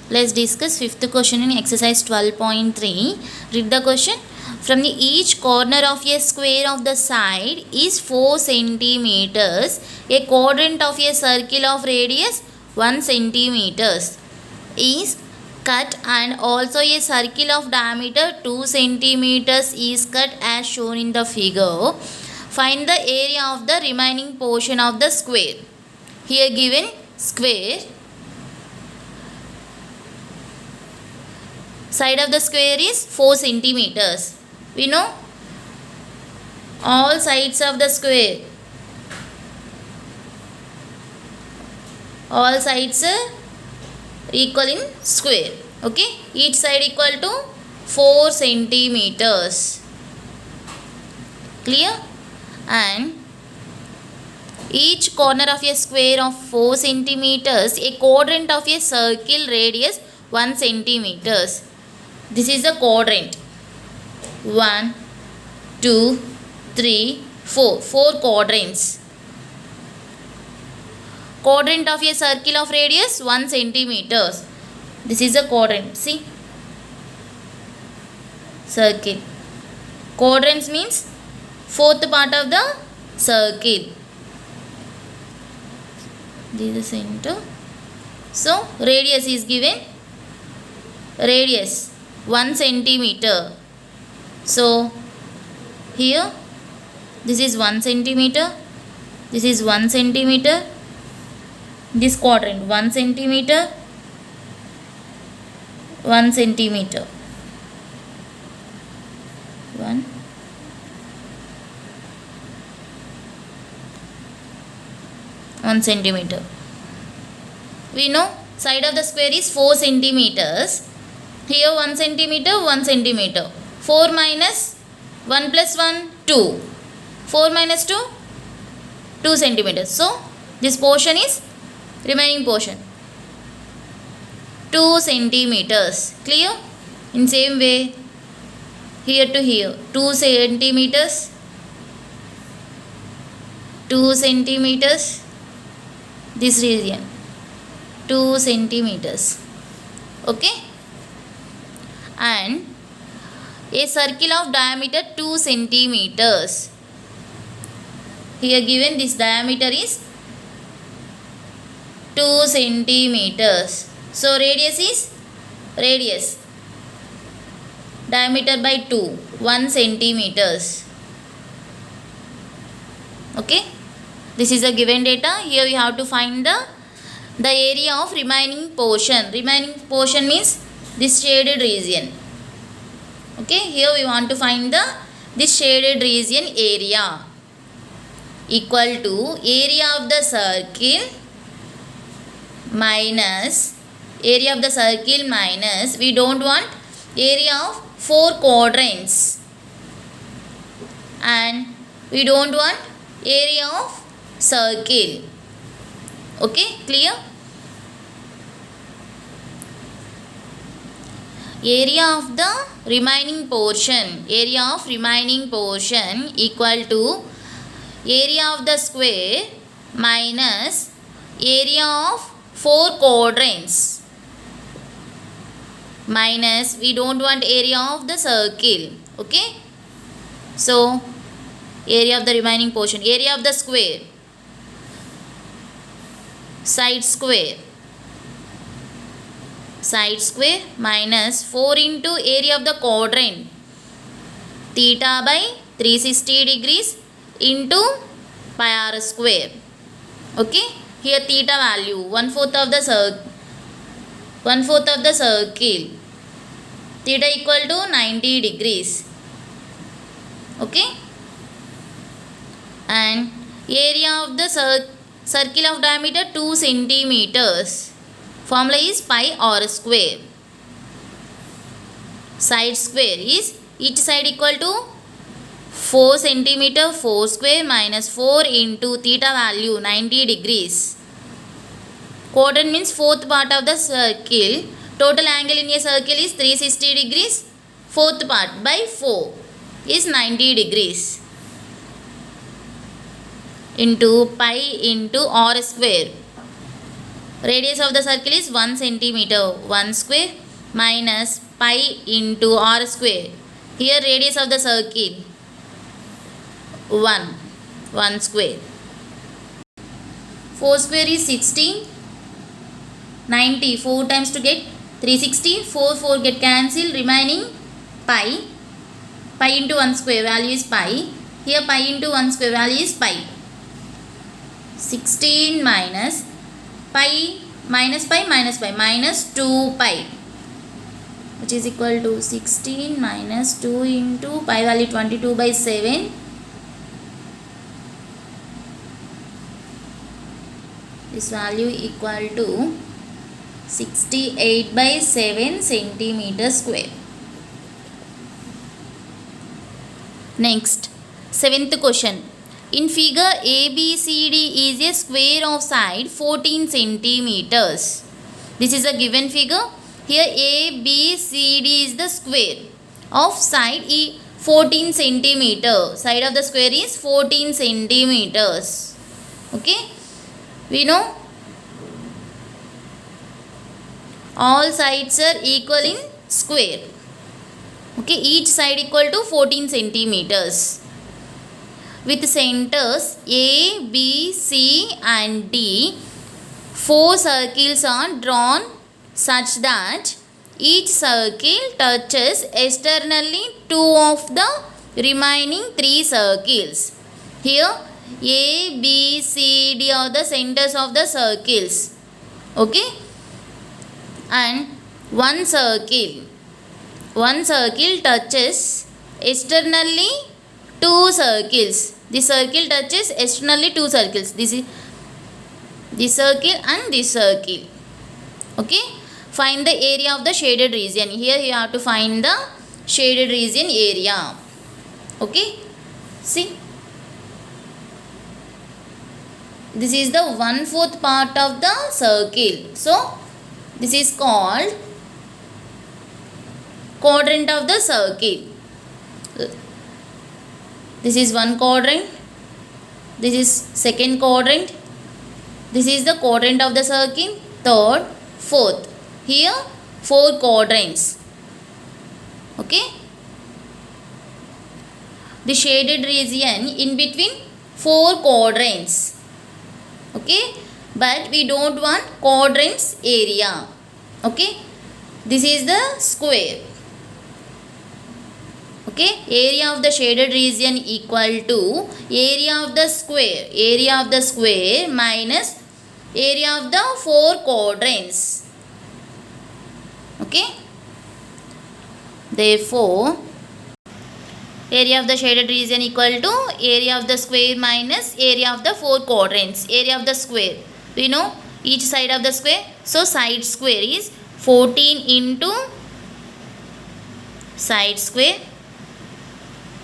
Let's discuss fifth question in exercise 12.3. Read the question. From the each corner of a square of the side is 4 centimeters. A quadrant of a circle of radius 1 centimeters is cut, and also a circle of diameter 2 centimeters is cut as shown in the figure. Find the area of the remaining portion of the square. Here given square, side of the square is 4 centimeters. We know all sides of the square, all sides are equal in square. Okay, each side equal to 4 centimeters. Clear? And each corner of a square of 4 centimeters, a quadrant of a circle radius 1 centimeters. This is the quadrant. 1, 2, 3, 4. 4 quadrants. Quadrant of a circle of radius 1 centimeters. This is a quadrant. See? Circle. Quadrants means fourth part of the circle. This is the center. So, radius is given. Radius 1 centimeter. So, here this is 1 centimeter. This is 1 centimeter. This quadrant 1 centimeter. 1 centimeter. 1 centimeter. We know side of the square is 4 centimeters. Here 1 centimeter, 1 centimeter. 4 minus 1 plus 1, 2. 4 minus 2, 2 centimeters. So, this portion is remaining portion. 2 centimeters. Clear? In same way, here to here, 2 centimeters. 2 centimeters. This region 2 centimeters. Okay, and a circle of diameter 2 centimeters. Here given this diameter is 2 centimeters. So radius is diameter by 2, 1 centimeters. Okay, this is a given data. Here we have to find the area of remaining portion. Remaining portion means this shaded region. Okay, here we want to find this shaded region area equal to area of the circle minus we don't want area of 4 quadrants, and we don't want area of circle. Okay, clear? Area of the remaining portion equal to area of the square minus area of 4 quadrants, minus we don't want area of the circle. Okay, so area of the remaining portion, area of the square, side square minus 4 into area of the quadrant, theta by 360 degrees into pi r square. Okay, here theta value 1/4 of the circle, theta equal to 90 degrees. Okay, and area of the circle of diameter 2 centimeters. Formula is pi r square. Side square is each side equal to 4 centimeter 4 square minus 4 into theta value 90 degrees. Quadrant means fourth part of the circle. Total angle in a circle is 360 degrees. Fourth part by 4 is 90 degrees. Into pi into r square. Radius of the circle is 1 centimeter. 1 square minus pi into r square. Here radius of the circle 1 square. 4 square is 16. 90. 4 times to get 360. 4 get cancelled. Remaining pi. Pi into 1 square value is pi. Here pi into 1 square value is pi. 16 minus pi minus pi minus pi minus 2 pi, which is equal to 16 minus 2 into pi value 22 by 7. This value equal to 68 by 7 centimeter square. Next, 7th question. In figure ABCD is a square of side 14 centimeters. This is a given figure. Here ABCD is the square of side 14 centimeter. Side of the square is 14 centimeters. Okay. We know all sides are equal in square. Okay. Each side equal to 14 centimeters. With centers A, B, C and D, 4 circles are drawn such that each circle touches externally 2 of the remaining 3 circles. Here A, B, C, D are the centers of the circles. Okay. And one circle touches externally 2 circles. This circle touches externally 2 circles. This is this circle and this circle. Okay. Find the area of the shaded region. Here you have to find the shaded region area. Okay. See. This is the 1/4 part of the circle. So, this is called quadrant of the circle. This is one quadrant. This is second quadrant. This is the quadrant of the circle. Third, fourth. Here 4 quadrants. Okay. The shaded region in between 4 quadrants. Okay. But we don't want quadrants area. Okay. This is the square. Okay, area of the shaded region equal to area of the square minus area of the 4 quadrants. Okay, therefore area of the shaded region equal to area of the square minus area of the 4 quadrants. Area of the square, we know each side of the square, so side square is 14 into side square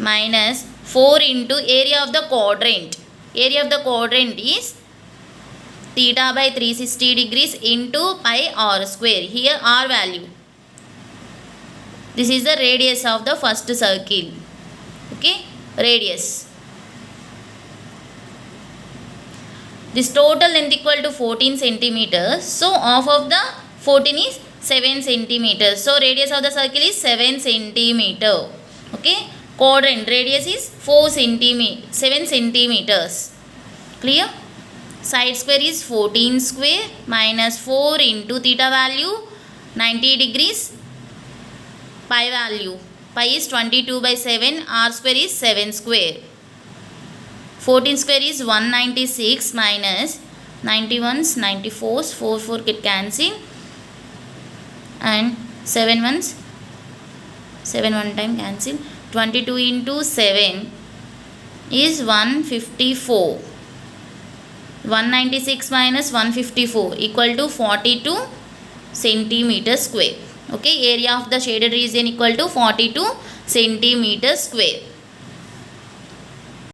minus 4 into area of the quadrant. Area of the quadrant is theta by 360 degrees into pi r square. Here r value. This is the radius of the first circle. Okay, radius. This total length equal to 14 centimeters. So half of the 14 is 7 centimeters. So radius of the circle is 7 centimeter. Okay. Quadrant radius is 7 centimeters. Clear? Side square is 14 square minus 4 into theta value 90 degrees. Pi value. Pi is 22 by 7. R square is 7 square. 14 square is 196 minus 91s, 94s, 4 get cancelled. And 7 1 time cancel. 22 into 7 is 154. 196 minus 154 equal to 42 centimeter square. Okay, area of the shaded region equal to 42 centimeter square.